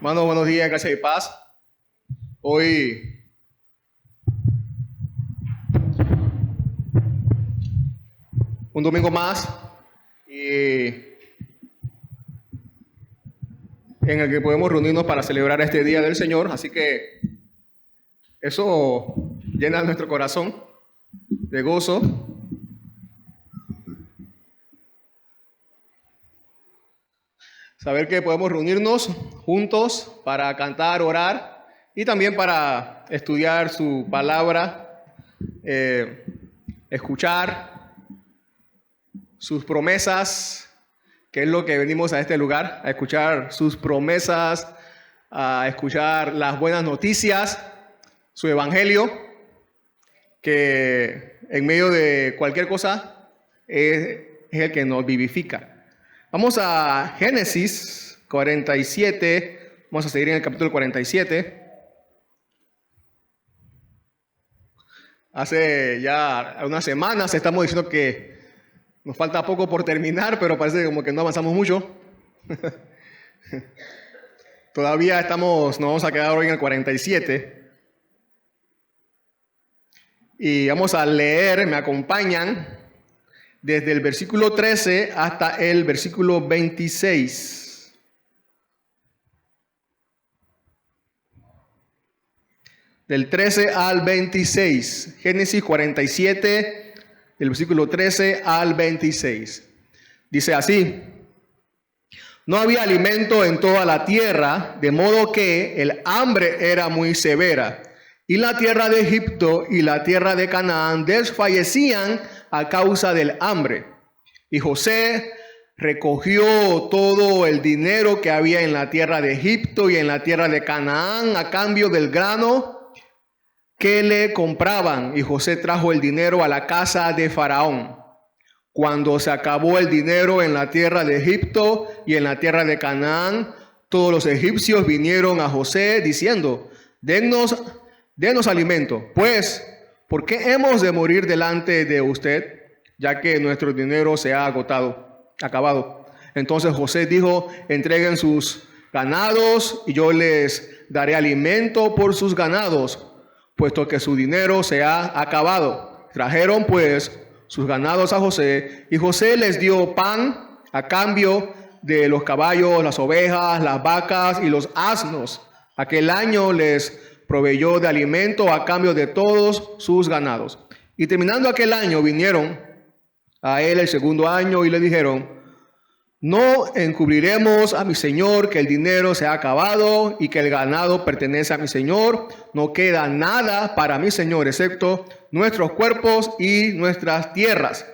Hermanos, buenos días, gracias y paz. Hoy un domingo más en el que podemos reunirnos para celebrar este Día del Señor, así que eso llena nuestro corazón de gozo. Saber que podemos reunirnos juntos para cantar, orar y también para estudiar su palabra, escuchar sus promesas, que es lo que venimos a este lugar, a escuchar sus promesas, a escuchar las buenas noticias, su evangelio, que en medio de cualquier cosa es el que nos vivifica. Vamos a Génesis 47, vamos a seguir en el capítulo 47. Hace ya unas semanas estamos diciendo que nos falta poco por terminar, pero parece como que no avanzamos mucho. Todavía nos vamos a quedar hoy en el 47. Y vamos a leer, me acompañan, desde el versículo 13 hasta el versículo 26. Del 13 al 26. Génesis 47, del versículo 13 al 26. Dice así: No había alimento en toda la tierra, de modo que el hambre era muy severa. Y la tierra de Egipto y la tierra de Canaán desfallecían a causa del hambre. Y José recogió todo el dinero que había en la tierra de Egipto y en la tierra de Canaán a cambio del grano que le compraban. Y José trajo el dinero a la casa de Faraón. Cuando se acabó el dinero en la tierra de Egipto y en la tierra de Canaán, todos los egipcios vinieron a José diciendo: Denos alimento, pues, ¿por qué hemos de morir delante de usted, ya que nuestro dinero se ha acabado? Entonces José dijo: entreguen sus ganados y yo les daré alimento por sus ganados, puesto que su dinero se ha acabado. Trajeron pues sus ganados a José, y José les dio pan a cambio de los caballos, las ovejas, las vacas y los asnos. Aquel año les proveyó de alimento a cambio de todos sus ganados. Y terminando aquel año vinieron a él el segundo año y le dijeron: no encubriremos a mi señor que el dinero se ha acabado y que el ganado pertenece a mi señor. No queda nada para mi señor excepto nuestros cuerpos y nuestras tierras.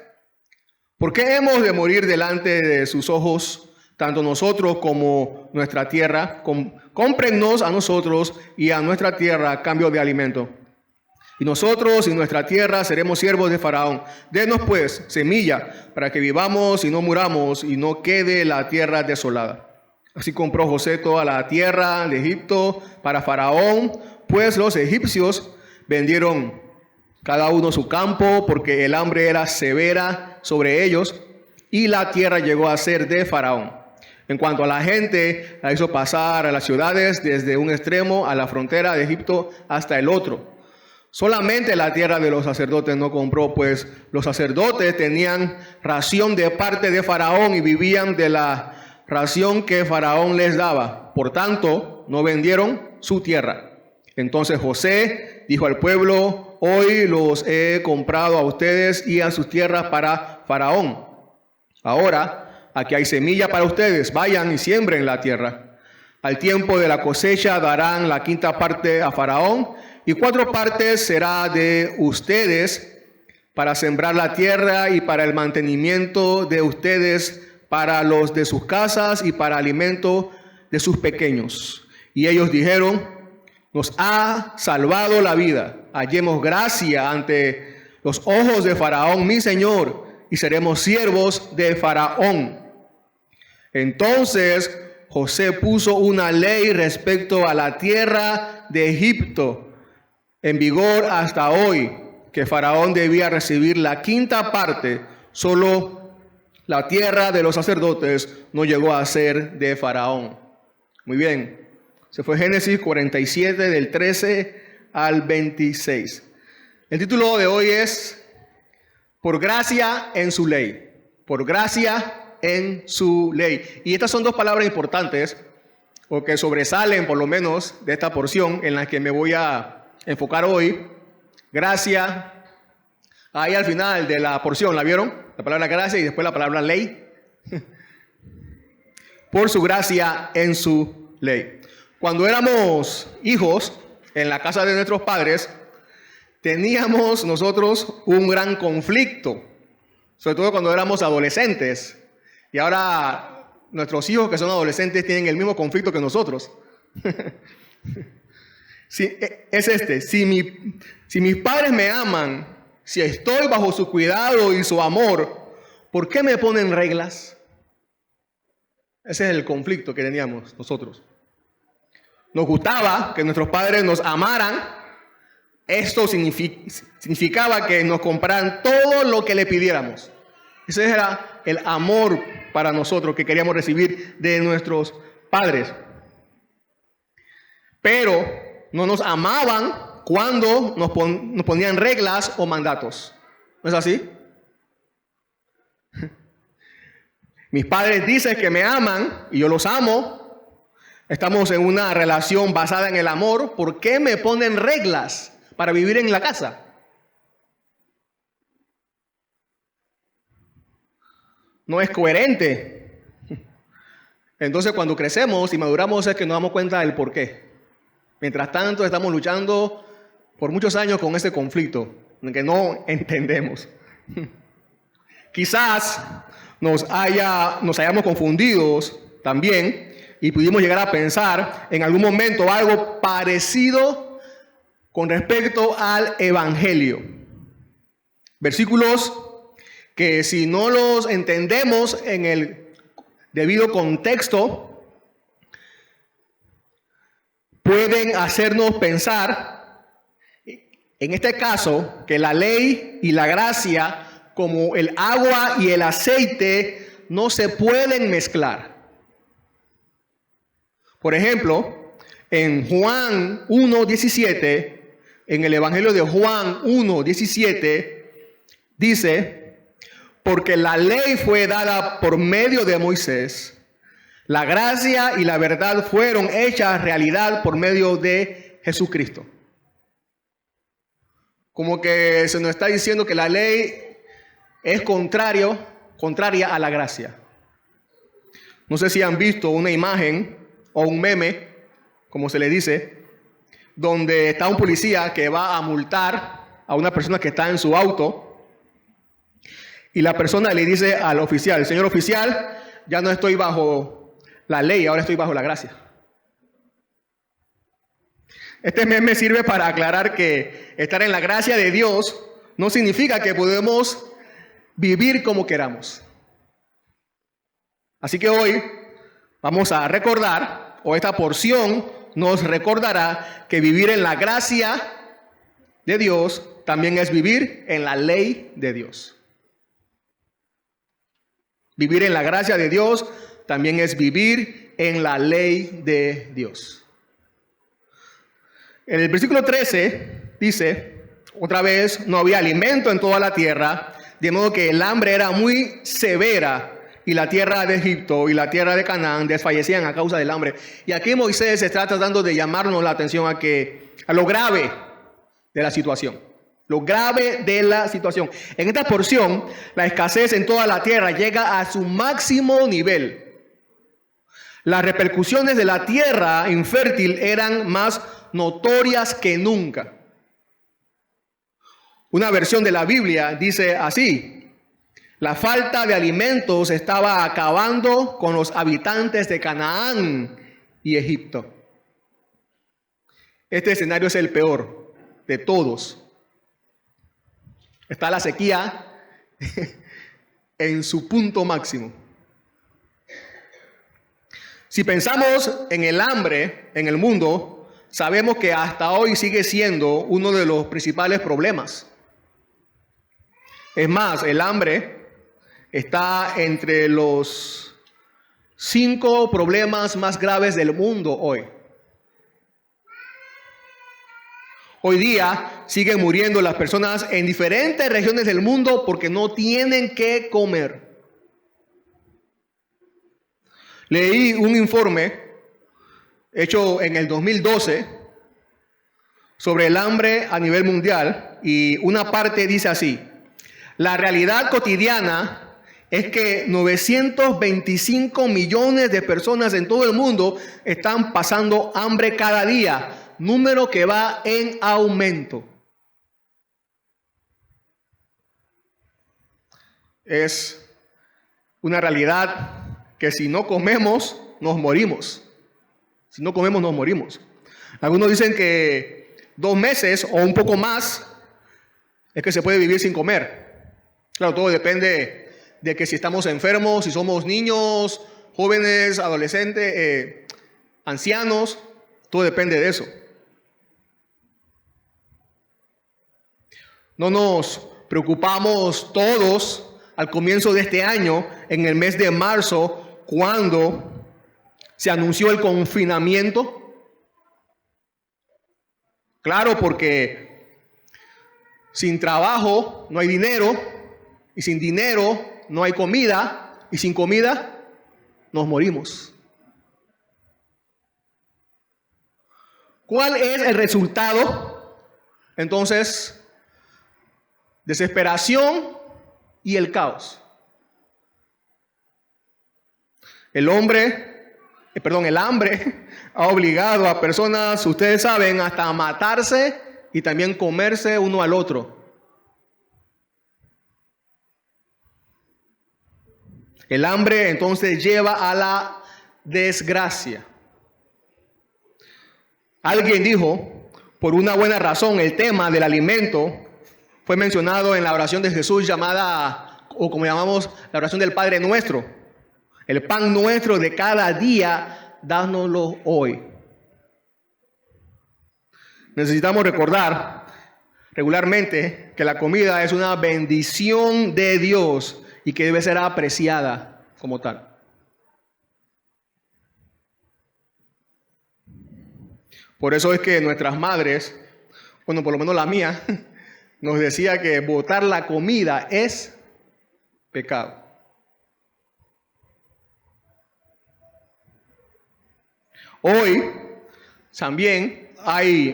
¿Por qué hemos de morir delante de sus ojos, tanto nosotros como nuestra tierra? Cómprennos a nosotros y a nuestra tierra a cambio de alimento. Y nosotros y nuestra tierra seremos siervos de Faraón. Denos pues semilla para que vivamos y no muramos y no quede la tierra desolada. Así compró José toda la tierra de Egipto para Faraón, pues los egipcios vendieron cada uno su campo porque el hambre era severa sobre ellos y la tierra llegó a ser de Faraón. En cuanto a la gente, la hizo pasar a las ciudades desde un extremo a la frontera de Egipto hasta el otro. Solamente la tierra de los sacerdotes no compró, pues los sacerdotes tenían ración de parte de Faraón y vivían de la ración que Faraón les daba. Por tanto, no vendieron su tierra. Entonces José dijo al pueblo: hoy los he comprado a ustedes y a sus tierras para Faraón. Ahora, aquí hay semilla para ustedes, vayan y siembren la tierra. Al tiempo de la cosecha darán la quinta parte a Faraón, y 4 partes será de ustedes para sembrar la tierra y para el mantenimiento de ustedes, para los de sus casas y para alimento de sus pequeños. Y ellos dijeron: nos ha salvado la vida. Hallemos gracia ante los ojos de Faraón, mi señor, y seremos siervos de Faraón. Entonces José puso una ley respecto a la tierra de Egipto en vigor hasta hoy, que Faraón debía recibir la quinta parte. Solo la tierra de los sacerdotes no llegó a ser de Faraón. Muy bien. Se fue Génesis 47 del 13 al 26. El título de hoy es Por gracia en su ley. Por gracia en su ley. Y estas son dos palabras importantes o que sobresalen por lo menos de esta porción en la que me voy a enfocar hoy. Gracia. Ahí al final de la porción, ¿la vieron? La palabra gracia y después la palabra ley. Por su gracia en su ley. Cuando éramos hijos en la casa de nuestros padres, teníamos nosotros un gran conflicto, sobre todo cuando éramos adolescentes. Y ahora nuestros hijos que son adolescentes tienen el mismo conflicto que nosotros. Sí, es este, si mis padres me aman, si estoy bajo su cuidado y su amor, ¿por qué me ponen reglas? Ese es el conflicto que teníamos nosotros. Nos gustaba que nuestros padres nos amaran. Esto significaba que nos compraran todo lo que le pidiéramos. Ese era el amor para nosotros que queríamos recibir de nuestros padres. Pero no nos amaban cuando nos ponían reglas o mandatos. ¿No es así? Mis padres dicen que me aman y yo los amo. Estamos en una relación basada en el amor. ¿Por qué me ponen reglas para vivir en la casa? No es coherente. Entonces cuando crecemos y maduramos es que nos damos cuenta del por qué. Mientras tanto estamos luchando por muchos años con ese conflicto en que no entendemos. Quizás nos hayamos confundidos también y pudimos llegar a pensar en algún momento algo parecido con respecto al Evangelio. Versículos que si no los entendemos en el debido contexto, pueden hacernos pensar, en este caso, que la ley y la gracia, como el agua y el aceite, no se pueden mezclar. Por ejemplo, en Juan 1:17, en el Evangelio de Juan 1:17, dice, porque la ley fue dada por medio de Moisés, la gracia y la verdad fueron hechas realidad por medio de Jesucristo. Como que se nos está diciendo que la ley es contraria a la gracia. No sé si han visto una imagen o un meme, como se le dice, donde está un policía que va a multar a una persona que está en su auto y la persona le dice al oficial, señor oficial, ya no estoy bajo la ley, ahora estoy bajo la gracia. Este meme sirve para aclarar que estar en la gracia de Dios no significa que podemos vivir como queramos. Así que hoy vamos a recordar, o esta porción nos recordará, que vivir en la gracia de Dios también es vivir en la ley de Dios. Vivir en la gracia de Dios también es vivir en la ley de Dios. En el versículo 13 dice, otra vez, no había alimento en toda la tierra, de modo que el hambre era muy severa, y la tierra de Egipto y la tierra de Canaán desfallecían a causa del hambre. Y aquí Moisés está tratando de llamarnos la atención a lo grave de la situación. Lo grave de la situación. En esta porción, la escasez en toda la tierra llega a su máximo nivel. Las repercusiones de la tierra infértil eran más notorias que nunca. Una versión de la Biblia dice así: la falta de alimentos estaba acabando con los habitantes de Canaán y Egipto. Este escenario es el peor de todos. Está la sequía en su punto máximo. Si pensamos en el hambre en el mundo, sabemos que hasta hoy sigue siendo uno de los principales problemas. Es más, el hambre está entre los 5 problemas más graves del mundo hoy. Hoy día siguen muriendo las personas en diferentes regiones del mundo porque no tienen qué comer. Leí un informe hecho en el 2012 sobre el hambre a nivel mundial y una parte dice así: la realidad cotidiana es que 925 millones de personas en todo el mundo están pasando hambre cada día, número que va en aumento. Es una realidad que si no comemos, nos morimos. Si no comemos, nos morimos. Algunos dicen que 2 meses o un poco más es que se puede vivir sin comer. Claro, todo depende de que si estamos enfermos, si somos niños, jóvenes, adolescentes, ancianos, todo depende de eso. No nos preocupamos todos al comienzo de este año, en el mes de marzo, cuando se anunció el confinamiento. Claro, porque sin trabajo no hay dinero, y sin dinero no hay comida, y sin comida nos morimos. ¿Cuál es el resultado? Entonces, desesperación y el caos. El hambre ha obligado a personas, ustedes saben, hasta a matarse y también comerse uno al otro. El hambre entonces lleva a la desgracia. Alguien dijo, por una buena razón, el tema del alimento fue mencionado en la oración de Jesús llamada, o como llamamos, la oración del Padre Nuestro. El pan nuestro de cada día, dánoslo hoy. Necesitamos recordar regularmente que la comida es una bendición de Dios y que debe ser apreciada como tal. Por eso es que nuestras madres, bueno, por lo menos la mía, nos decía que botar la comida es pecado. Hoy también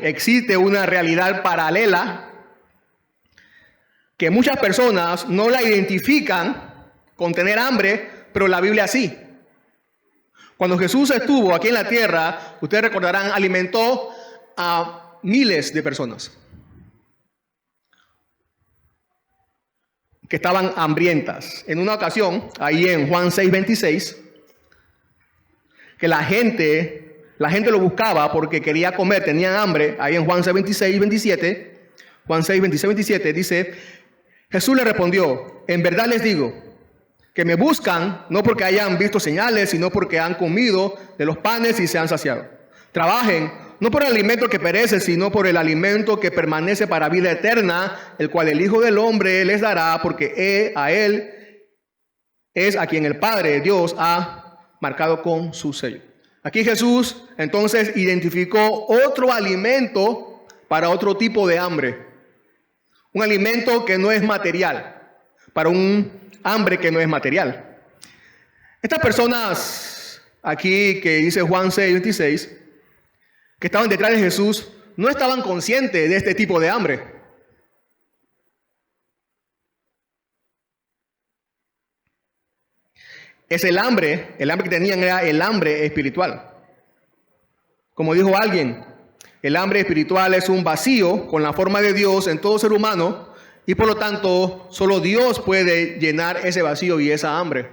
existe una realidad paralela que muchas personas no la identifican con tener hambre, pero la Biblia sí. Cuando Jesús estuvo aquí en la tierra, ustedes recordarán, alimentó a miles de personas que estaban hambrientas. En una ocasión, ahí en Juan 6:26, que la gente lo buscaba porque quería comer, tenían hambre. Ahí en Juan 6:26-27, Juan 6:26-27 dice: Jesús le respondió, en verdad les digo, que me buscan no porque hayan visto señales, sino porque han comido de los panes y se han saciado. Trabajen, no por el alimento que perece, sino por el alimento que permanece para vida eterna, el cual el Hijo del Hombre les dará, porque a Él es a quien el Padre, Dios, ha marcado con su sello. Aquí Jesús entonces identificó otro alimento para otro tipo de hambre. Un alimento que no es material, para un hambre que no es material. Estas personas aquí que dice Juan 6:26, que estaban detrás de Jesús, no estaban conscientes de este tipo de hambre. Es el hambre que tenían era el hambre espiritual. Como dijo alguien, el hambre espiritual es un vacío con la forma de Dios en todo ser humano, y por lo tanto, solo Dios puede llenar ese vacío y esa hambre.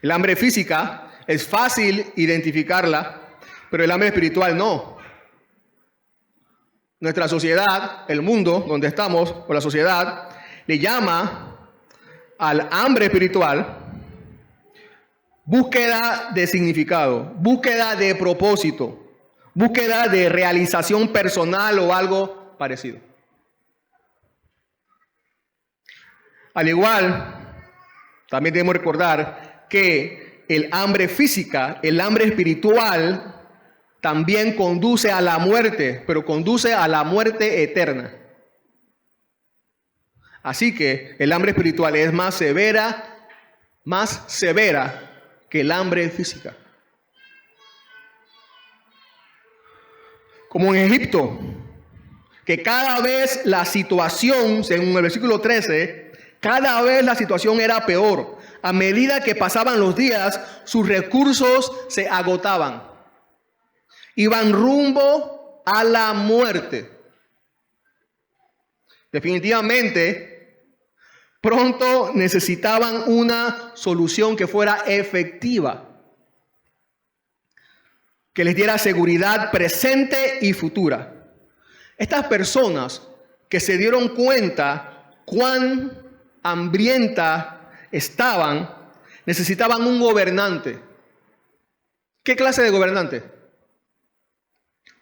El hambre física es fácil identificarla, pero el hambre espiritual no. Nuestra sociedad, el mundo donde estamos, o la sociedad, le llama al hambre espiritual búsqueda de significado, búsqueda de propósito, búsqueda de realización personal o algo parecido. Al igual, también debemos recordar que el hambre física, el hambre espiritual, también conduce a la muerte, pero conduce a la muerte eterna. Así que el hambre espiritual es más severa que el hambre física. Como en Egipto, que cada vez la situación, según el versículo 13, cada vez la situación era peor. A medida que pasaban los días, sus recursos se agotaban. Iban rumbo a la muerte. Definitivamente, pronto necesitaban una solución que fuera efectiva, que les diera seguridad presente y futura. Estas personas que se dieron cuenta cuán hambrientas estaban, necesitaban un gobernante. ¿Qué clase de gobernante?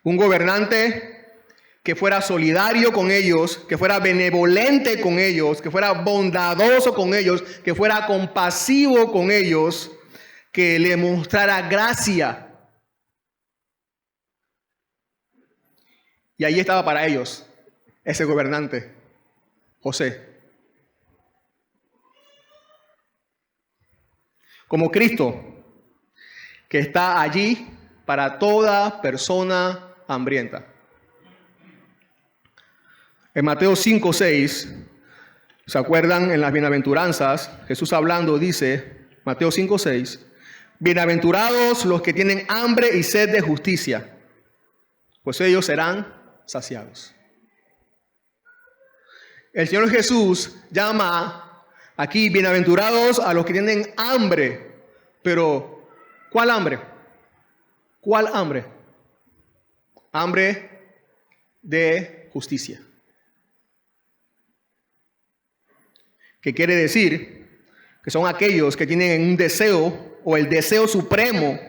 Un gobernante que fuera solidario con ellos, que fuera benevolente con ellos, que fuera bondadoso con ellos, que fuera compasivo con ellos, que le mostrara gracia. Y ahí estaba para ellos ese gobernante, José. Como Cristo, que está allí para toda persona hambrienta. En Mateo 5:6, ¿se acuerdan? En las bienaventuranzas, Jesús hablando dice, Mateo 5:6, bienaventurados los que tienen hambre y sed de justicia, pues ellos serán saciados. El Señor Jesús llama aquí bienaventurados a los que tienen hambre, pero ¿cuál hambre? ¿Cuál hambre? Hambre de justicia. ¿Qué quiere decir? Que son aquellos que tienen un deseo o el deseo supremo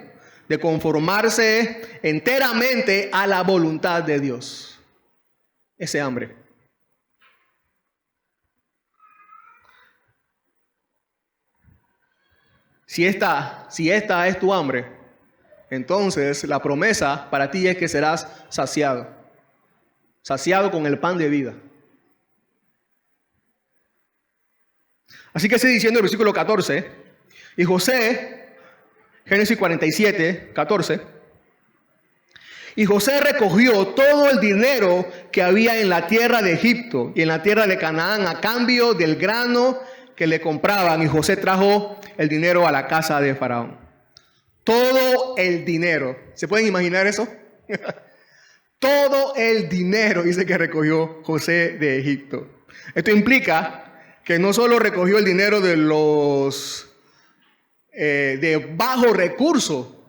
de conformarse enteramente a la voluntad de Dios. Ese hambre. Si esta es tu hambre, entonces la promesa para ti es que serás saciado. Saciado con el pan de vida. Así que sigue diciendo el versículo 14. Y José, Génesis 47, 14. Y José recogió todo el dinero que había en la tierra de Egipto y en la tierra de Canaán a cambio del grano que le compraban. Y José trajo el dinero a la casa de Faraón. Todo el dinero. ¿Se pueden imaginar eso? Todo el dinero, dice que recogió José de Egipto. Esto implica que no solo recogió el dinero de los de bajo recurso,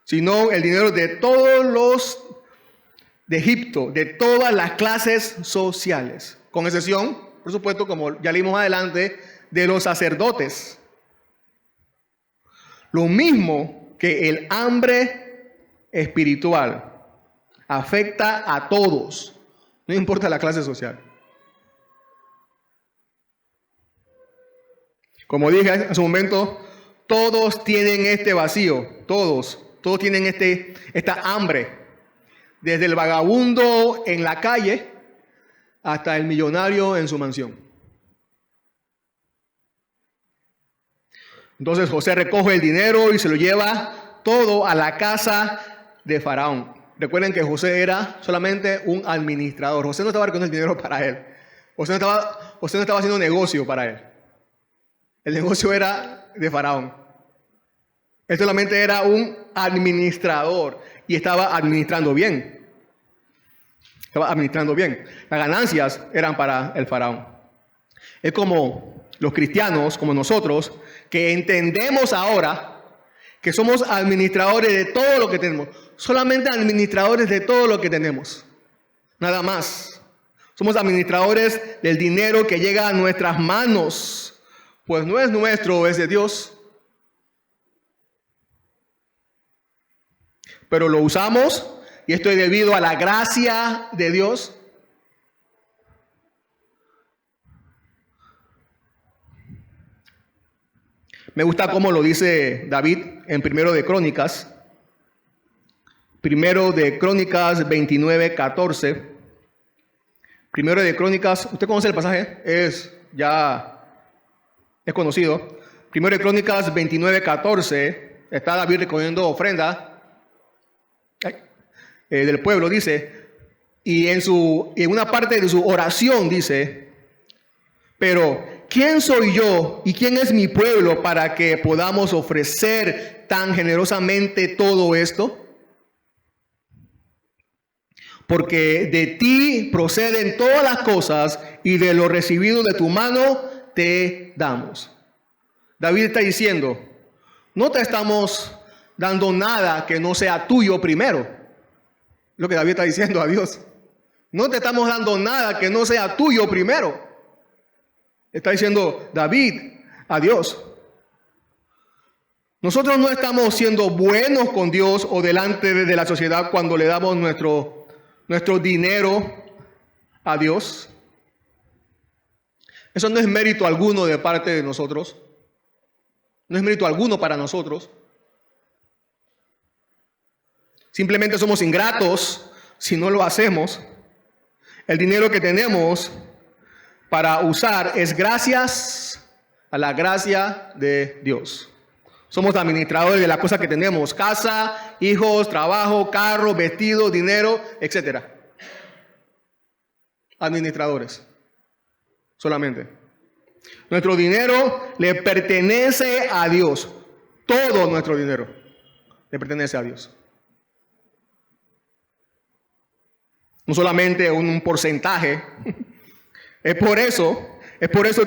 sino el dinero de todos los de Egipto, de todas las clases sociales, con excepción, por supuesto, como ya leímos adelante, de los sacerdotes. Lo mismo que el hambre espiritual afecta a todos, no importa la clase social. Como dije hace un momento, todos tienen este vacío, todos tienen esta hambre, desde el vagabundo en la calle hasta el millonario en su mansión. Entonces José recoge el dinero y se lo lleva todo a la casa de Faraón. Recuerden que José era solamente un administrador. José no estaba recogiendo el dinero para él. José no estaba haciendo negocio para él. El negocio era de Faraón. Él solamente era un administrador y estaba administrando bien. Las ganancias eran para el Faraón. Es como los cristianos, como nosotros, que entendemos ahora que somos administradores de todo lo que tenemos. Solamente administradores de todo lo que tenemos. Nada más. Somos administradores del dinero que llega a nuestras manos. Pues no es nuestro, es de Dios. Pero lo usamos y esto es debido a la gracia de Dios. Me gusta cómo lo dice David en 1 de Crónicas, Primero de Crónicas 29:14. Primero de Crónicas, ¿usted conoce el pasaje? Es conocido. Primero de Crónicas 29:14, está David recogiendo ofrenda del pueblo, dice, y en una parte de su oración dice, pero ¿quién soy yo y quién es mi pueblo para que podamos ofrecer tan generosamente todo esto? Porque de ti proceden todas las cosas y de lo recibido de tu mano te damos. David está diciendo, no te estamos dando nada que no sea tuyo primero. Lo que David está diciendo a Dios. No te estamos dando nada que no sea tuyo primero. Está diciendo David a Dios. Nosotros no estamos siendo buenos con Dios o delante de la sociedad cuando le damos nuestro dinero a Dios. Eso no es mérito alguno de parte de nosotros. No es mérito alguno para nosotros. Simplemente somos ingratos si no lo hacemos. El dinero que tenemos para usar es gracias a la gracia de Dios. Somos administradores de las cosas que tenemos: casa, hijos, trabajo, carro, vestido, dinero, etc. Administradores. Solamente. Nuestro dinero le pertenece a Dios. Todo nuestro dinero le pertenece a Dios. No solamente un porcentaje. Es por eso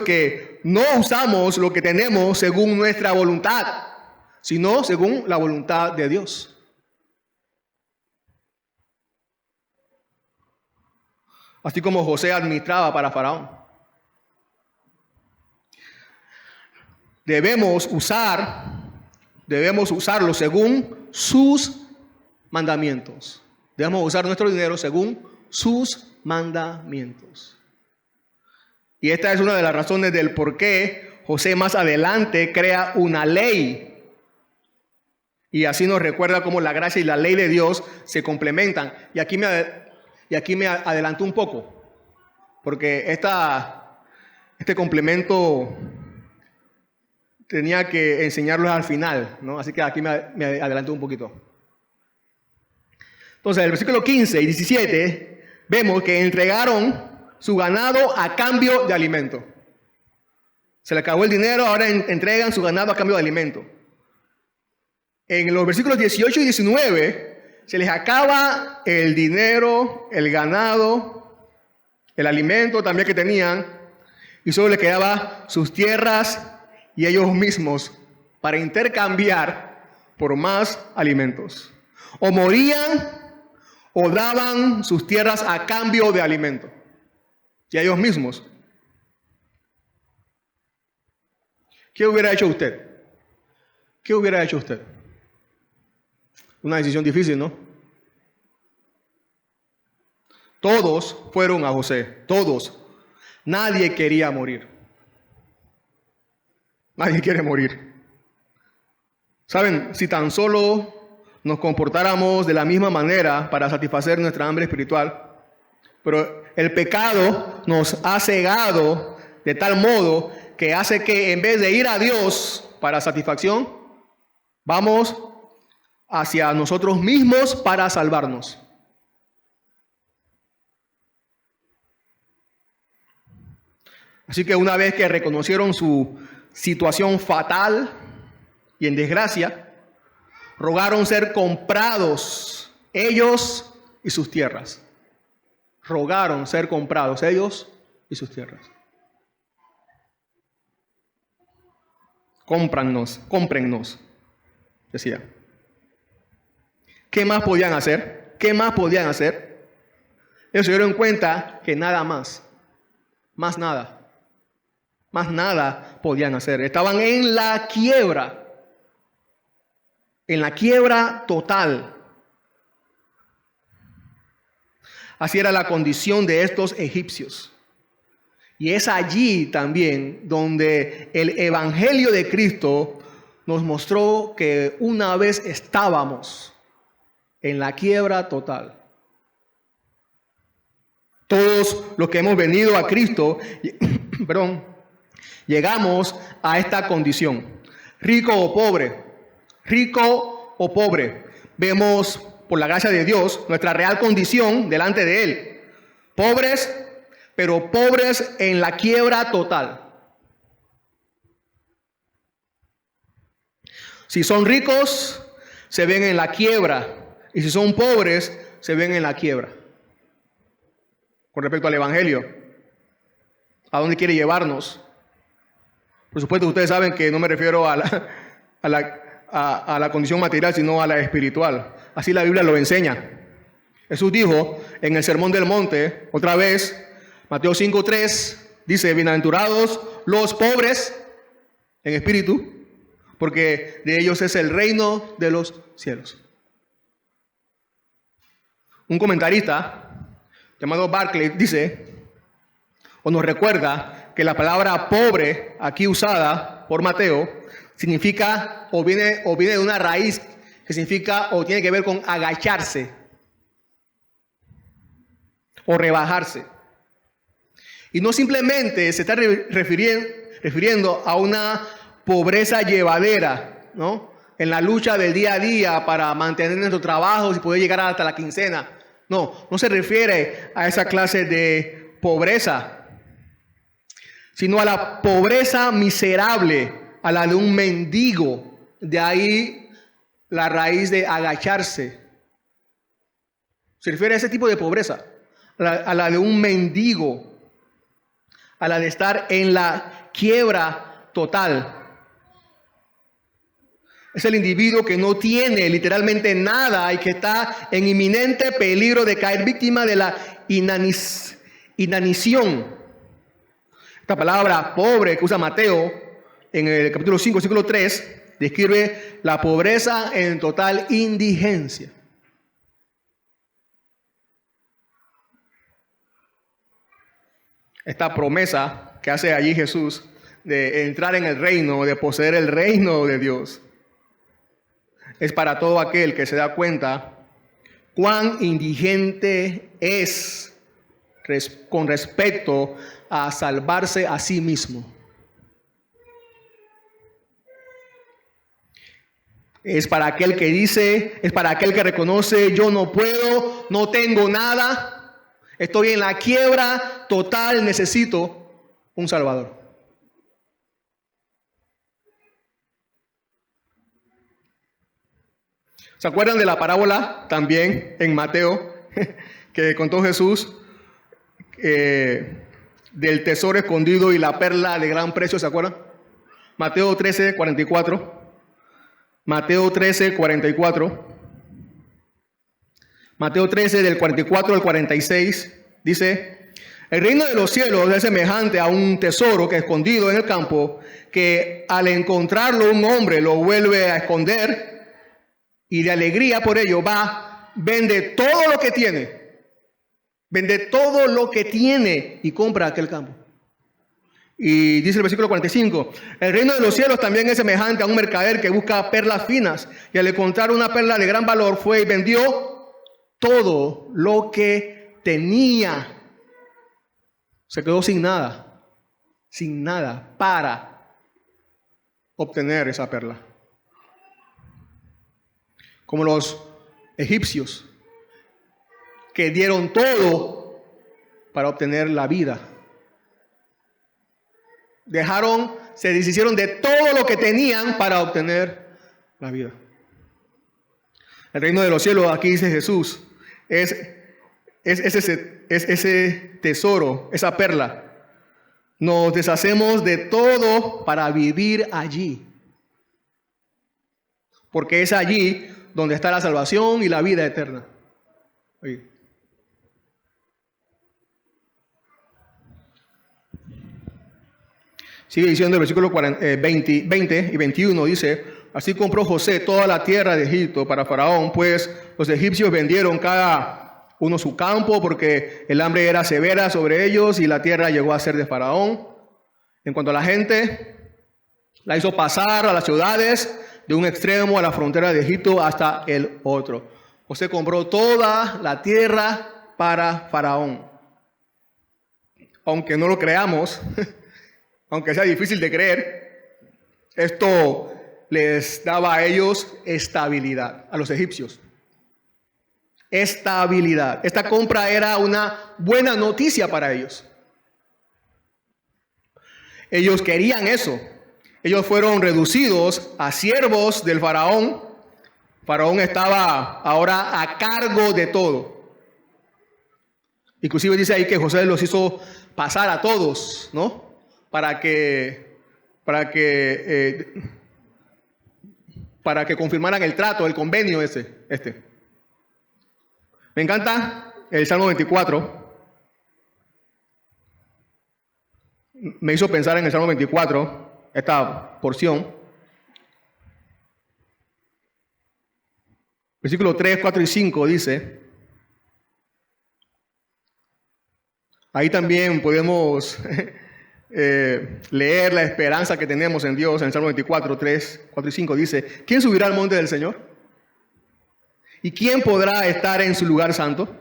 que no usamos lo que tenemos según nuestra voluntad, sino según la voluntad de Dios. Así como José administraba para Faraón. Debemos usarlo según sus mandamientos. Debemos usar nuestro dinero según sus mandamientos. Y esta es una de las razones del por qué José más adelante crea una ley. Y así nos recuerda cómo la gracia y la ley de Dios se complementan. Y aquí me adelanto un poco, porque este complemento tenía que enseñarlos al final, ¿no? Así que aquí me adelanto un poquito. Entonces, en el versículo 15 y 17 vemos que entregaron su ganado a cambio de alimento. Se le acabó el dinero, ahora entregan su ganado a cambio de alimento. En los versículos 18 y 19 se les acaba el dinero, el ganado, el alimento también que tenían, y solo les quedaba sus tierras y ellos mismos para intercambiar por más alimentos. O morían o daban sus tierras a cambio de alimento. Y a ellos mismos. ¿Qué hubiera hecho usted? ¿Qué hubiera hecho usted? Una decisión difícil, ¿no? Todos fueron a José. Todos. Nadie quería morir. Nadie quiere morir. ¿Saben? Si tan solo nos comportáramos de la misma manera para satisfacer nuestra hambre espiritual, pero el pecado nos ha cegado de tal modo que hace que en vez de ir a Dios para satisfacción, vamos hacia nosotros mismos para salvarnos. Así que una vez que reconocieron su situación fatal y en desgracia, rogaron ser comprados ellos y sus tierras. Rogaron ser comprados ellos y sus tierras. Cómprennos, decía. ¿Qué más podían hacer? ¿Qué más podían hacer? Ellos se dieron cuenta que nada más. Más nada podían hacer. Estaban en la quiebra. En la quiebra total. Así era la condición de estos egipcios. Y es allí también donde el Evangelio de Cristo nos mostró que una vez estábamos en la quiebra total. Todos los que hemos venido a Cristo, perdón, llegamos a esta condición. Rico o pobre, vemos por la gracia de Dios nuestra real condición delante de Él. Pobres, pero pobres en la quiebra total. Si son ricos, se ven en la quiebra. Y si son pobres, se ven en la quiebra. Con respecto al Evangelio, ¿a dónde quiere llevarnos? Por supuesto, ustedes saben que no me refiero a la condición material, sino a la espiritual. Así la Biblia lo enseña. Jesús dijo en el Sermón del Monte, otra vez, Mateo 5:3, dice, bienaventurados los pobres en espíritu, porque de ellos es el reino de los cielos. Un comentarista llamado Barclay dice, o nos recuerda, que la palabra pobre, aquí usada por Mateo, significa, o viene de una raíz que significa, o tiene que ver con agacharse, o rebajarse. Y no simplemente se está refiriendo a una pobreza llevadera, ¿no? En la lucha del día a día para mantener nuestros trabajos y poder llegar hasta la quincena. No se refiere a esa clase de pobreza, sino a la pobreza miserable, a la de un mendigo. De ahí la raíz de agacharse. Se refiere a ese tipo de pobreza, a la de un mendigo, a la de estar en la quiebra total. Es el individuo que no tiene literalmente nada y que está en inminente peligro de caer víctima de la inanición. Esta palabra pobre que usa Mateo en el capítulo 5, versículo 3, describe la pobreza en total indigencia. Esta promesa que hace allí Jesús de entrar en el reino, de poseer el reino de Dios, es para todo aquel que se da cuenta cuán indigente es con respecto a salvarse a sí mismo. Es para aquel que dice, es para aquel que reconoce, yo no puedo, no tengo nada, estoy en la quiebra total, necesito un Salvador. ¿Se acuerdan de la parábola también en Mateo que contó Jesús del tesoro escondido y la perla de gran precio? ¿Se acuerdan? Mateo 13, 44. Mateo 13, 44. Mateo 13, del 44 al 46, dice, el reino de los cielos es semejante a un tesoro que escondido en el campo, que al encontrarlo un hombre lo vuelve a esconder, y de alegría por ello va, vende todo lo que tiene y compra aquel campo. Y dice el versículo 45, el reino de los cielos también es semejante a un mercader que busca perlas finas, y al encontrar una perla de gran valor fue y vendió todo lo que tenía. Se quedó sin nada para obtener esa perla. Como los egipcios que dieron todo para obtener la vida. Se deshicieron de todo lo que tenían para obtener la vida. El reino de los cielos, aquí dice Jesús, es ese tesoro, esa perla. Nos deshacemos de todo para vivir allí. Porque es allí donde está la salvación y la vida eterna. Oye. Sigue diciendo el versículo 20 y 21, dice, así compró José toda la tierra de Egipto para Faraón, pues los egipcios vendieron cada uno su campo porque el hambre era severa sobre ellos y la tierra llegó a ser de Faraón. En cuanto a la gente, la hizo pasar a las ciudades de un extremo a la frontera de Egipto hasta el otro. José compró toda la tierra para Faraón. Aunque no lo creamos, aunque sea difícil de creer, esto les daba a ellos estabilidad, a los egipcios. Estabilidad. Esta compra era una buena noticia para ellos. Ellos querían eso. Ellos fueron reducidos a siervos del faraón. Faraón estaba ahora a cargo de todo. Inclusive dice ahí que José los hizo pasar a todos, ¿no? Para que confirmaran el trato, el convenio este. Me encanta el Salmo 24. Me hizo pensar en el Salmo 24, esta porción. Versículos 3, 4 y 5 dice. Ahí también podemos leer la esperanza que tenemos en Dios. En el Salmo 24, 3, 4 y 5 dice: ¿Quién subirá al monte del Señor? ¿Y quién podrá estar en su lugar santo?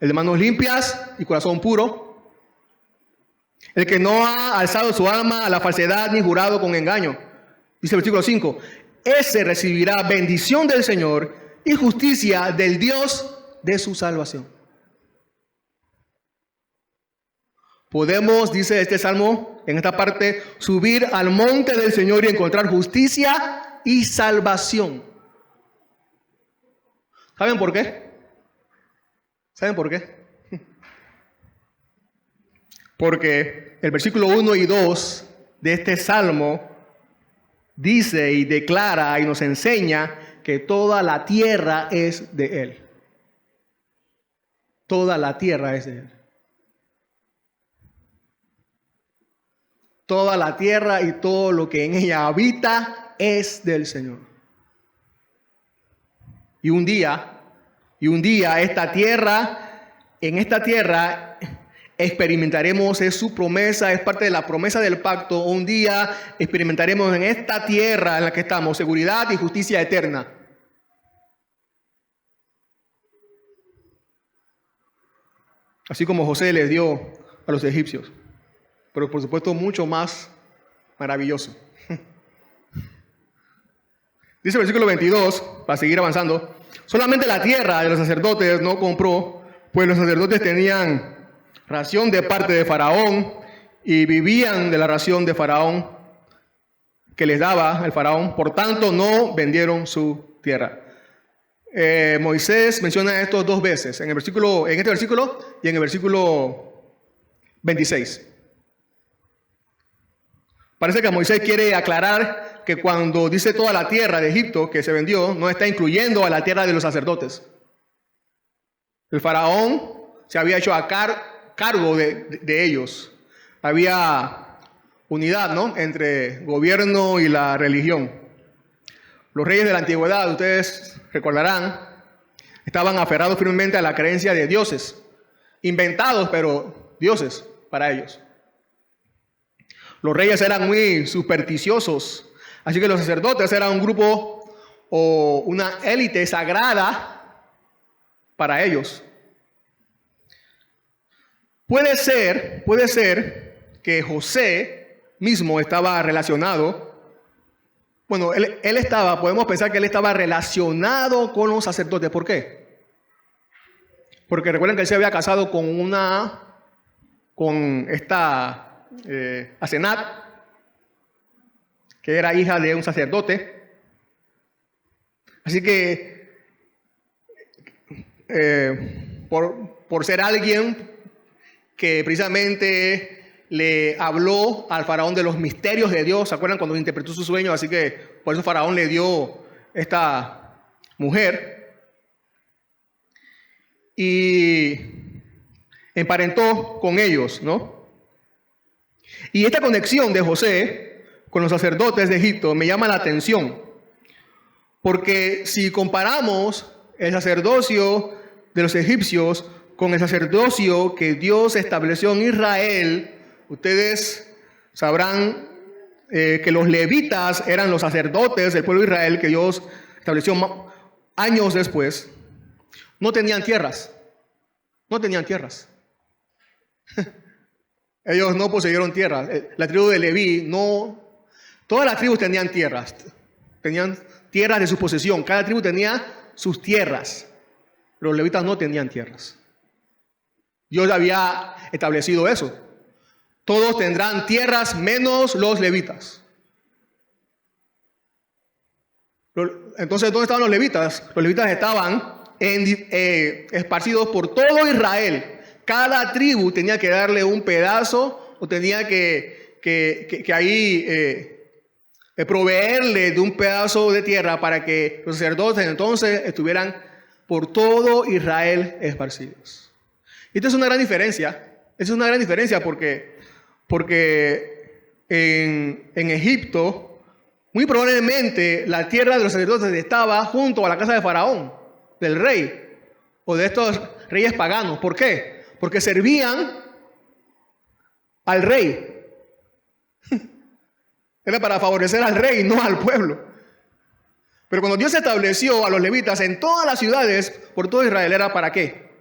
El de manos limpias y corazón puro, el que no ha alzado su alma a la falsedad ni jurado con engaño. Dice el versículo 5: ese recibirá bendición del Señor y justicia del Dios de su salvación. Podemos, dice este salmo, en esta parte, subir al monte del Señor y encontrar justicia y salvación. ¿Saben por qué? ¿Saben por qué? Porque el versículo 1 y 2 de este salmo dice y declara y nos enseña que toda la tierra es de Él. Toda la tierra es de Él. Toda la tierra y todo lo que en ella habita es del Señor. Y un día en esta tierra experimentaremos, es su promesa, es parte de la promesa del pacto. Un día experimentaremos en esta tierra en la que estamos seguridad y justicia eterna. Así como José les dio a los egipcios, pero por supuesto mucho más maravilloso. Dice el versículo 22, para seguir avanzando: solamente la tierra de los sacerdotes no compró, pues los sacerdotes tenían ración de parte de Faraón y vivían de la ración de Faraón que les daba el Faraón. Por tanto, no vendieron su tierra. Moisés menciona esto dos veces, en este versículo y en el versículo 26. Parece que Moisés quiere aclarar que cuando dice toda la tierra de Egipto que se vendió, no está incluyendo a la tierra de los sacerdotes. El faraón se había hecho a cargo de ellos. Había unidad, ¿no?, entre gobierno y la religión. Los reyes de la antigüedad, ustedes recordarán, estaban aferrados firmemente a la creencia de dioses, inventados, pero dioses para ellos. Los reyes eran muy supersticiosos, así que los sacerdotes eran un grupo o una élite sagrada para ellos. Puede ser que José mismo estaba relacionado. Bueno, podemos pensar que él estaba relacionado con los sacerdotes. ¿Por qué? Porque recuerden que él se había casado con esta Asenat, que era hija de un sacerdote. Así que por ser alguien que precisamente le habló al faraón de los misterios de Dios, ¿se acuerdan cuando interpretó su sueño? Así que por eso faraón le dio esta mujer y emparentó con ellos, ¿no? Y esta conexión de José con los sacerdotes de Egipto me llama la atención, porque si comparamos el sacerdocio de los egipcios con el sacerdocio que Dios estableció en Israel, ustedes sabrán que los levitas eran los sacerdotes del pueblo de Israel que Dios estableció años después. no tenían tierras. No tenían tierras. Ellos no poseyeron tierras. La tribu de Leví no. Todas las tribus tenían tierras. Tenían tierras de su posesión. Cada tribu tenía sus tierras. Los levitas no tenían tierras. Dios había establecido eso. Todos tendrán tierras menos los levitas. Entonces, ¿dónde estaban los levitas? Los levitas estaban esparcidos por todo Israel. Cada tribu tenía que darle un pedazo o tenía que ahí proveerle de un pedazo de tierra para que los sacerdotes entonces estuvieran por todo Israel esparcidos. Y esta es una gran diferencia. Es una gran diferencia porque en Egipto muy probablemente la tierra de los sacerdotes estaba junto a la casa de Faraón, del rey, o de estos reyes paganos. ¿Por qué? Porque servían al rey. Era para favorecer al rey, no al pueblo. Pero cuando Dios estableció a los levitas en todas las ciudades, por todo Israel, ¿era para qué?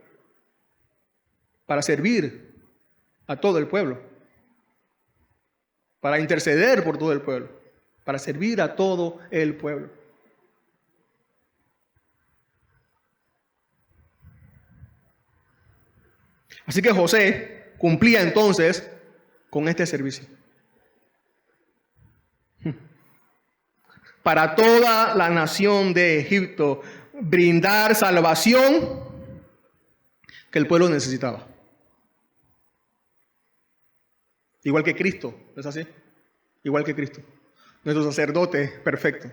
Para servir a todo el pueblo. Para interceder por todo el pueblo. Para servir a todo el pueblo. Así que José cumplía entonces con este servicio. Para toda la nación de Egipto, brindar salvación que el pueblo necesitaba. Igual que Cristo, ¿no es así? Igual que Cristo. Nuestro sacerdote perfecto.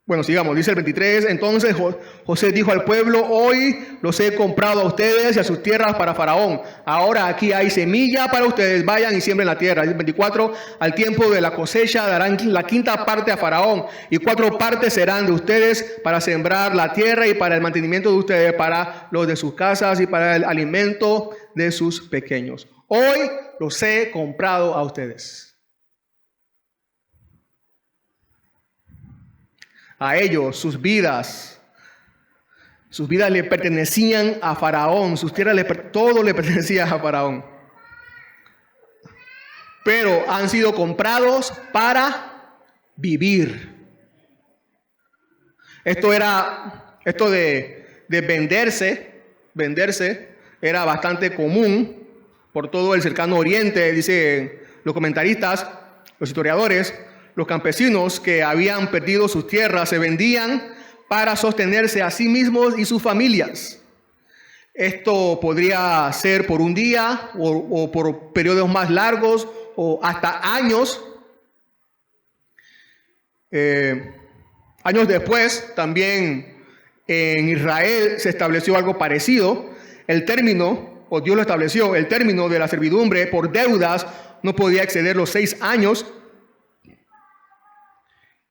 Bueno, sigamos. Dice el 23. Entonces José dijo al pueblo: hoy los he comprado a ustedes y a sus tierras para Faraón. Ahora aquí hay semilla para ustedes. Vayan y siembren la tierra. Dice el 24. Al tiempo de la cosecha darán la quinta parte a Faraón. Y 4 partes serán de ustedes para sembrar la tierra y para el mantenimiento de ustedes, para los de sus casas y para el alimento de sus pequeños. Hoy los he comprado a ustedes. A ellos, sus vidas le pertenecían a Faraón, sus tierras, todo le pertenecía a Faraón. Pero han sido comprados para vivir. Esto de venderse era bastante común por todo el cercano oriente, dicen los comentaristas, los historiadores. Los campesinos que habían perdido sus tierras se vendían para sostenerse a sí mismos y sus familias. Esto podría ser por un día o por periodos más largos o hasta años. Años después, también en Israel se estableció algo parecido. El término, o Dios lo estableció, el término de la servidumbre por deudas no podía exceder los 6 años.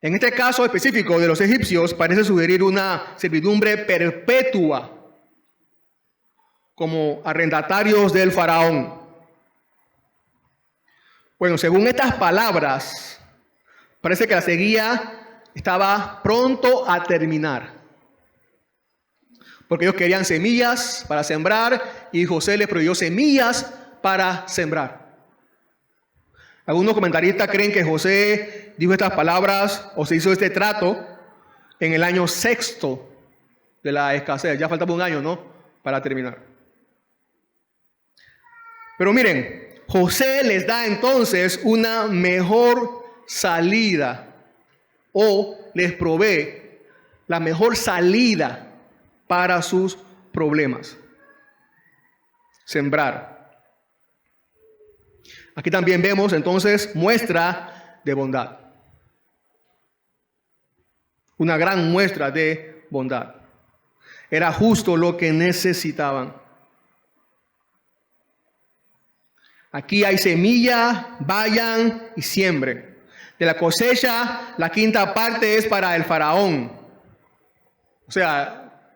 En este caso específico de los egipcios parece sugerir una servidumbre perpetua como arrendatarios del faraón. Bueno, según estas palabras, parece que la sequía estaba pronto a terminar. Porque ellos querían semillas para sembrar y José les proveyó semillas para sembrar. Algunos comentaristas creen que José dijo estas palabras o se hizo este trato en el año 6 de la escasez. Ya faltaba un año, ¿no?, para terminar. Pero miren, José les da entonces una mejor salida o les provee la mejor salida para sus problemas. Sembrar. Aquí también vemos entonces muestra de bondad. Una gran muestra de bondad. Era justo lo que necesitaban. Aquí hay semilla, vayan y siembren. De la cosecha, la quinta parte es para el faraón. O sea,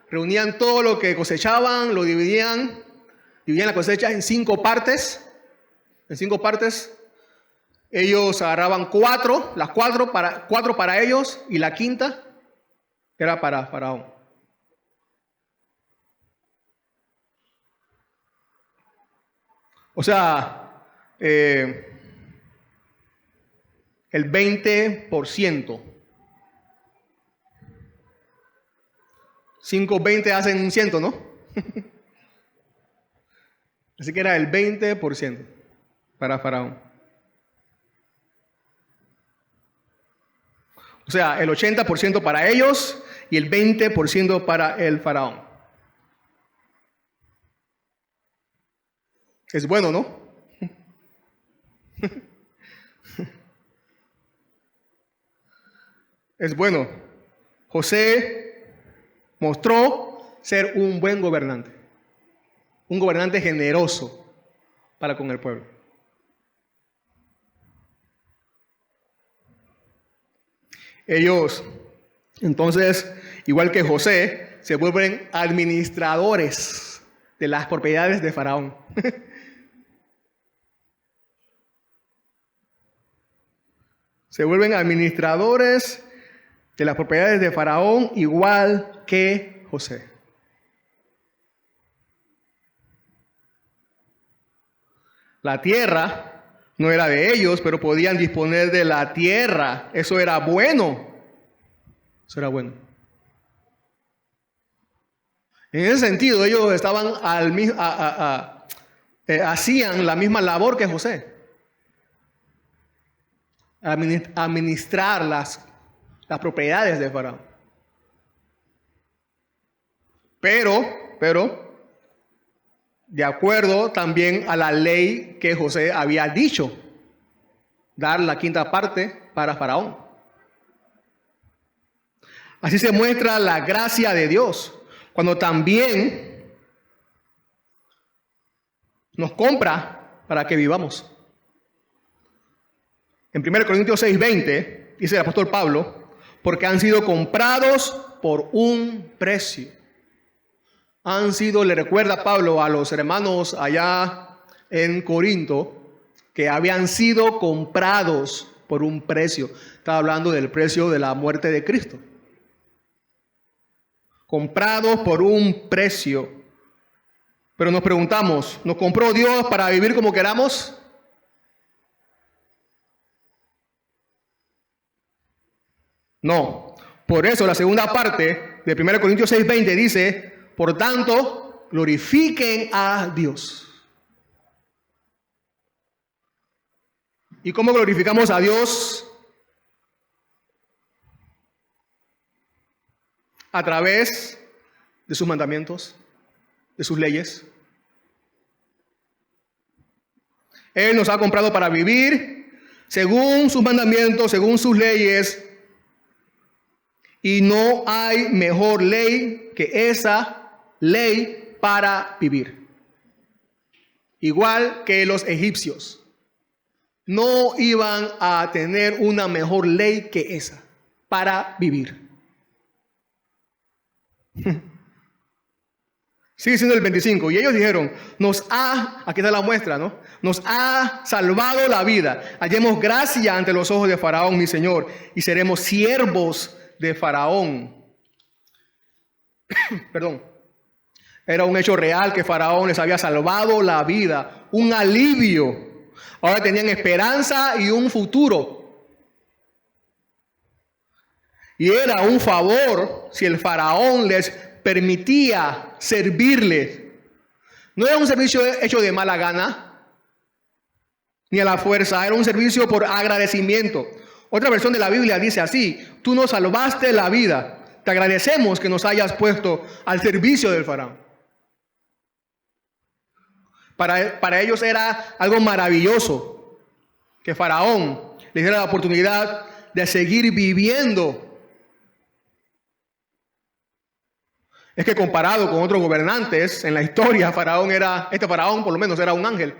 reunían todo lo que cosechaban, lo dividían la cosecha en 5 partes. En 5 partes, ellos agarraban 4, las 4 para ellos y la quinta era para Faraón. O sea, el 20%. 5, 20 hacen 100, ¿no? Así que era el 20% para Faraón. O sea, el 80% para ellos y el 20% para el Faraón. Es bueno, ¿no? Es bueno. José mostró ser un buen gobernante. Un gobernante generoso para con el pueblo. Ellos, entonces, igual que José, se vuelven administradores de las propiedades de Faraón. Se vuelven administradores de las propiedades de Faraón igual que José. La tierra no era de ellos, pero podían disponer de la tierra. Eso era bueno. Eso era bueno. En ese sentido, ellos estaban hacían la misma labor que José. Administrar las propiedades de Faraón. Pero, de acuerdo también a la ley que José había dicho, dar la quinta parte para Faraón. Así se muestra la gracia de Dios, cuando también nos compra para que vivamos. En 1 Corintios 6:20 dice el apóstol Pablo, porque han sido comprados por un precio. Le recuerda Pablo a los hermanos allá en Corinto que habían sido comprados por un precio. Estaba hablando del precio de la muerte de Cristo. Comprados por un precio. Pero nos preguntamos, ¿nos compró Dios para vivir como queramos? No. Por eso la segunda parte de 1 Corintios 6:20 dice, por tanto, glorifiquen a Dios. ¿Y cómo glorificamos a Dios? A través de sus mandamientos, de sus leyes. Él nos ha comprado para vivir según sus mandamientos, según sus leyes. Y no hay mejor ley que esa ley para vivir. Igual que los egipcios. No iban a tener una mejor ley que esa para vivir. Sigue siendo el 25. Y ellos dijeron, aquí está la muestra, ¿no? Nos ha salvado la vida. Hallemos gracia ante los ojos de Faraón, mi señor, y seremos siervos de Faraón. Perdón. Era un hecho real que Faraón les había salvado la vida, un alivio. Ahora tenían esperanza y un futuro. Y era un favor si el Faraón les permitía servirles. No era un servicio hecho de mala gana, ni a la fuerza, era un servicio por agradecimiento. Otra versión de la Biblia dice así, tú nos salvaste la vida, te agradecemos que nos hayas puesto al servicio del Faraón. Para ellos era algo maravilloso que Faraón les diera la oportunidad de seguir viviendo. Es que comparado con otros gobernantes en la historia, este Faraón por lo menos era un ángel.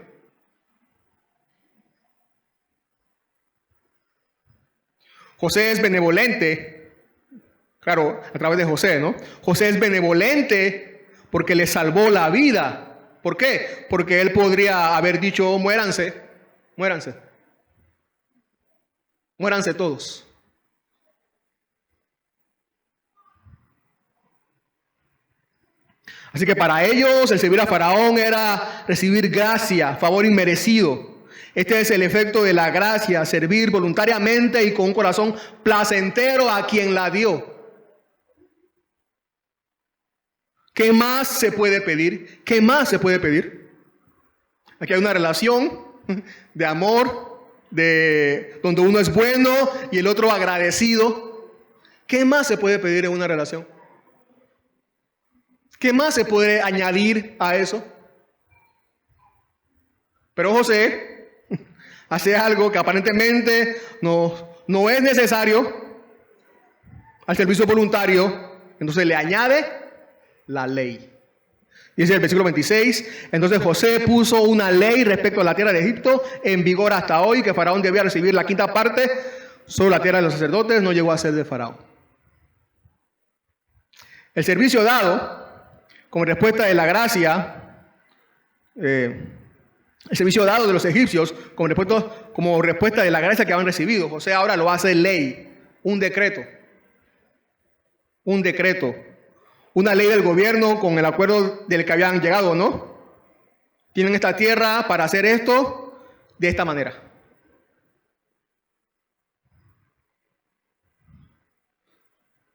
José es benevolente, claro, a través de José, ¿no? José es benevolente porque le salvó la vida. ¿Por qué? Porque él podría haber dicho, muéranse todos. Así que para ellos el servir a Faraón era recibir gracia, favor inmerecido. Este es el efecto de la gracia, servir voluntariamente y con un corazón placentero a quien la dio. ¿Qué más se puede pedir? ¿Qué más se puede pedir? Aquí hay una relación de amor, donde uno es bueno y el otro agradecido. ¿Qué más se puede pedir en una relación? ¿Qué más se puede añadir a eso? Pero José hace algo que aparentemente no es necesario al servicio voluntario, entonces le añade la ley. Dice el versículo 26, entonces José puso una ley respecto a la tierra de Egipto en vigor hasta hoy, que Faraón debía recibir la quinta parte sobre la tierra de los sacerdotes, no llegó a ser de Faraón. El servicio dado como respuesta de la gracia, el servicio dado de los egipcios como respuesta de la gracia que habían recibido, José ahora lo hace ley, un decreto, una ley del gobierno con el acuerdo del que habían llegado, ¿no? Tienen esta tierra para hacer esto de esta manera.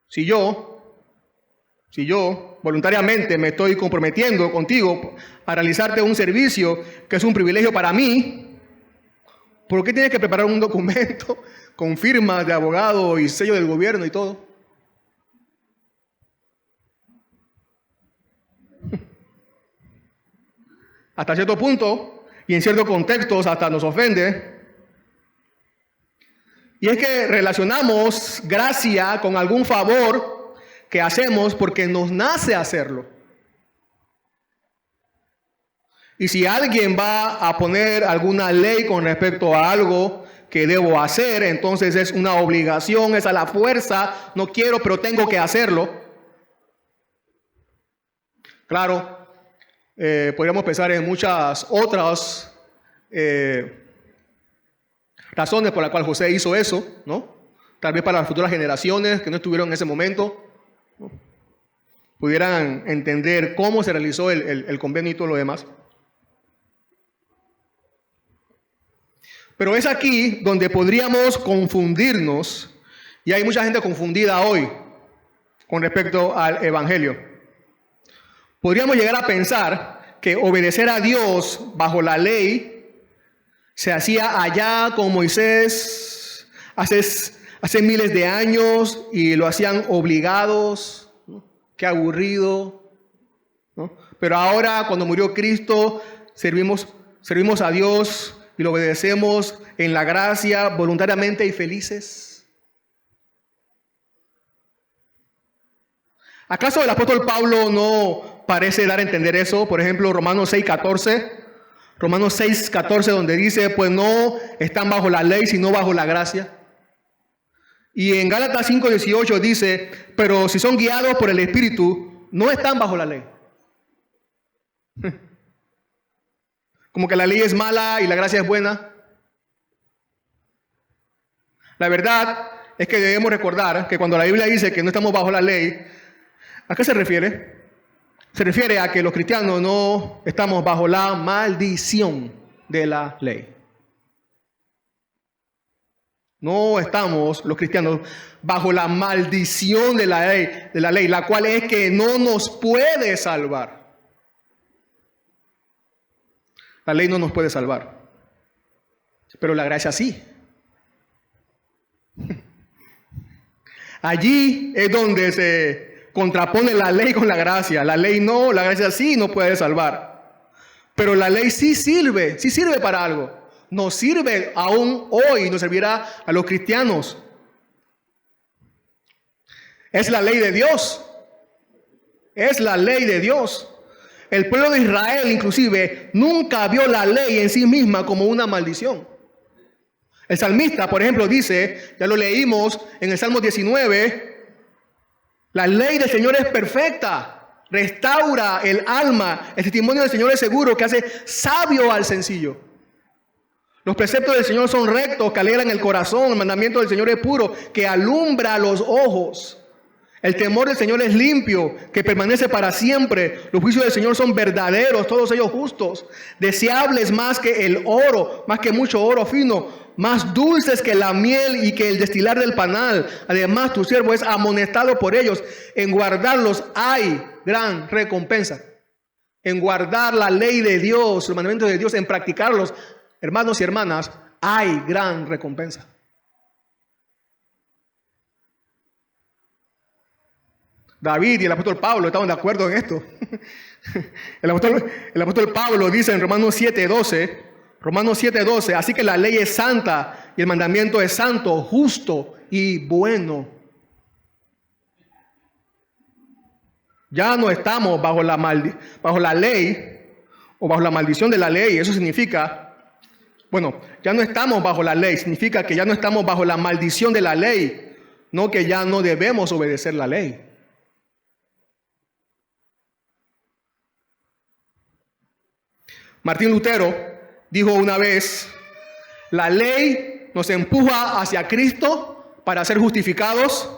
Si yo voluntariamente me estoy comprometiendo contigo a realizarte un servicio que es un privilegio para mí, ¿por qué tienes que preparar un documento con firmas de abogado y sello del gobierno y todo? Hasta cierto punto y en ciertos contextos hasta nos ofende. Y es que relacionamos gracia con algún favor que hacemos porque nos nace hacerlo. Y si alguien va a poner alguna ley con respecto a algo que debo hacer, entonces es una obligación, es a la fuerza, no quiero, pero tengo que hacerlo. Claro, podríamos pensar en muchas otras razones por las cuales José hizo eso, ¿no? Tal vez para las futuras generaciones que no estuvieron en ese momento, ¿no? Pudieran entender cómo se realizó el convenio y todo lo demás. Pero es aquí donde podríamos confundirnos, y hay mucha gente confundida hoy con respecto al Evangelio. Podríamos llegar a pensar que obedecer a Dios bajo la ley se hacía allá con Moisés hace miles de años y lo hacían obligados, ¿no? Qué aburrido, ¿no? Pero ahora cuando murió Cristo servimos a Dios y lo obedecemos en la gracia voluntariamente y felices. ¿Acaso el apóstol Pablo no parece dar a entender eso? Por ejemplo, Romanos 6:14, donde dice, pues no están bajo la ley, sino bajo la gracia. Y en Gálatas 5:18 dice, pero si son guiados por el Espíritu, no están bajo la ley. Como que la ley es mala y la gracia es buena. La verdad es que debemos recordar que cuando la Biblia dice que no estamos bajo la ley, ¿a qué se refiere? Se refiere a que los cristianos no estamos bajo la maldición de la ley. No estamos los cristianos bajo la maldición de la ley, la cual es que no nos puede salvar. La ley no nos puede salvar, pero la gracia sí. Allí es donde se contrapone la ley con la gracia. La ley no, la gracia sí nos puede salvar. Pero la ley sí sirve para algo. Nos sirve aún hoy, nos servirá a los cristianos. Es la ley de Dios. Es la ley de Dios. El pueblo de Israel, inclusive, nunca vio la ley en sí misma como una maldición. El salmista, por ejemplo, dice, ya lo leímos en el Salmo 19, la ley del Señor es perfecta, restaura el alma, el testimonio del Señor es seguro, que hace sabio al sencillo. Los preceptos del Señor son rectos, que alegran el corazón, el mandamiento del Señor es puro, que alumbra los ojos. El temor del Señor es limpio, que permanece para siempre. Los juicios del Señor son verdaderos, todos ellos justos, deseables más que el oro, más que mucho oro fino, más dulces que la miel y que el destilar del panal. Además, tu siervo es amonestado por ellos. En guardarlos hay gran recompensa. En guardar la ley de Dios, los mandamientos de Dios, en practicarlos, hermanos y hermanas, hay gran recompensa. David y el apóstol Pablo estaban de acuerdo en esto. El apóstol Pablo dice en Romanos 7:12, así que la ley es santa y el mandamiento es santo, justo y bueno. Ya no estamos bajo la ley o bajo la maldición de la ley. Eso significa, ya no estamos bajo la ley. Significa que ya no estamos bajo la maldición de la ley, no que ya no debemos obedecer la ley. Martín Lutero dijo una vez, la ley nos empuja hacia Cristo para ser justificados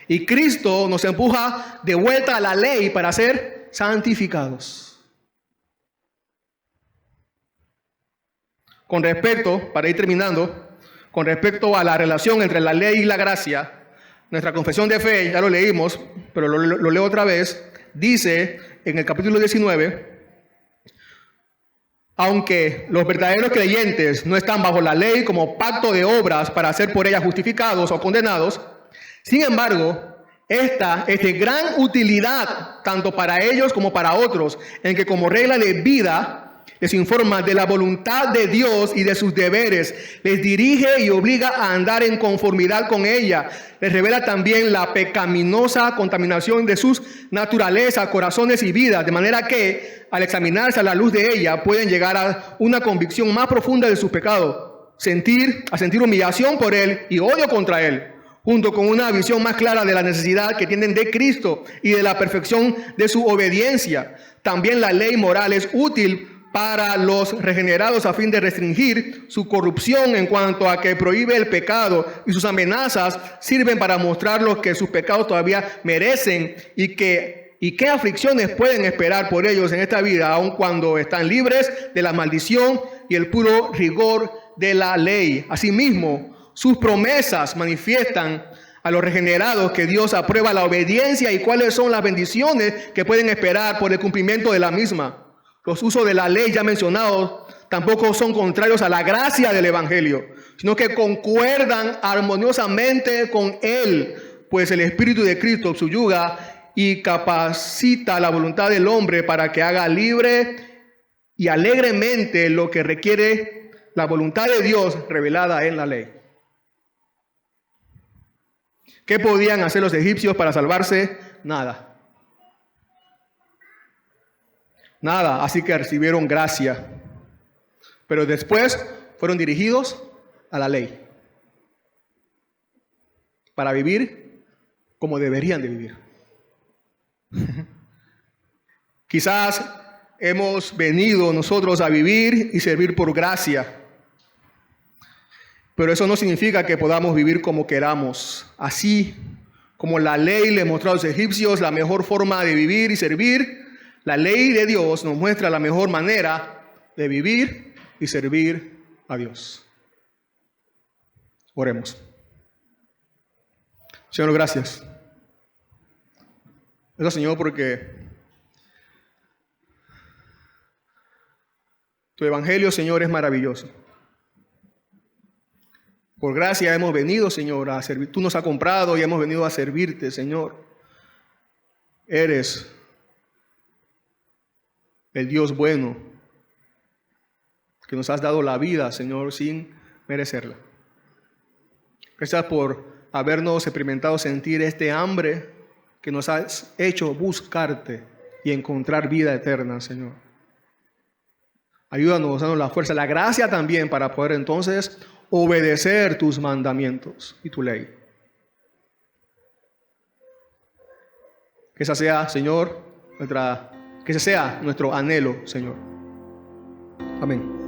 y Cristo nos empuja de vuelta a la ley para ser santificados. Con respecto, para ir terminando, con respecto a la relación entre la ley y la gracia, nuestra confesión de fe, ya lo leímos, pero lo leo otra vez, dice en el capítulo 19, aunque los verdaderos creyentes no están bajo la ley como pacto de obras para ser por ella justificados o condenados, sin embargo, esta es de gran utilidad tanto para ellos como para otros, en que como regla de vida les informa de la voluntad de Dios y de sus deberes, les dirige y obliga a andar en conformidad con ella, les revela también la pecaminosa contaminación de sus naturalezas, corazones y vidas, de manera que al examinarse a la luz de ella pueden llegar a una convicción más profunda de sus pecados, a sentir humillación por él y odio contra él, junto con una visión más clara de la necesidad que tienen de Cristo y de la perfección de su obediencia. También la ley moral es útil para los regenerados a fin de restringir su corrupción en cuanto a que prohíbe el pecado, y sus amenazas sirven para mostrarlos que sus pecados todavía merecen y qué aflicciones pueden esperar por ellos en esta vida, aun cuando están libres de la maldición y el puro rigor de la ley. Asimismo, sus promesas manifiestan a los regenerados que Dios aprueba la obediencia y cuáles son las bendiciones que pueden esperar por el cumplimiento de la misma. Los usos de la ley ya mencionados tampoco son contrarios a la gracia del Evangelio, sino que concuerdan armoniosamente con él, pues el Espíritu de Cristo subyuga y capacita la voluntad del hombre para que haga libre y alegremente lo que requiere la voluntad de Dios revelada en la ley. ¿Qué podían hacer los egipcios para salvarse? Nada. Nada, así que recibieron gracia. Pero después fueron dirigidos a la ley para vivir como deberían de vivir. Quizás hemos venido nosotros a vivir y servir por gracia, pero eso no significa que podamos vivir como queramos. Así como la ley le mostró a los egipcios la mejor forma de vivir y servir, la ley de Dios nos muestra la mejor manera de vivir y servir a Dios. Oremos. Señor, gracias. Gracias, Señor, porque tu evangelio, Señor, es maravilloso. Por gracia hemos venido, Señor, a servir. Tú nos has comprado y hemos venido a servirte, Señor. Eres el Dios bueno, que nos has dado la vida, Señor, sin merecerla. Gracias por habernos experimentado sentir este hambre que nos has hecho buscarte y encontrar vida eterna, Señor. Ayúdanos, danos la fuerza, la gracia también para poder entonces obedecer tus mandamientos y tu ley. Que esa sea, Señor, que ese sea nuestro anhelo, Señor. Amén.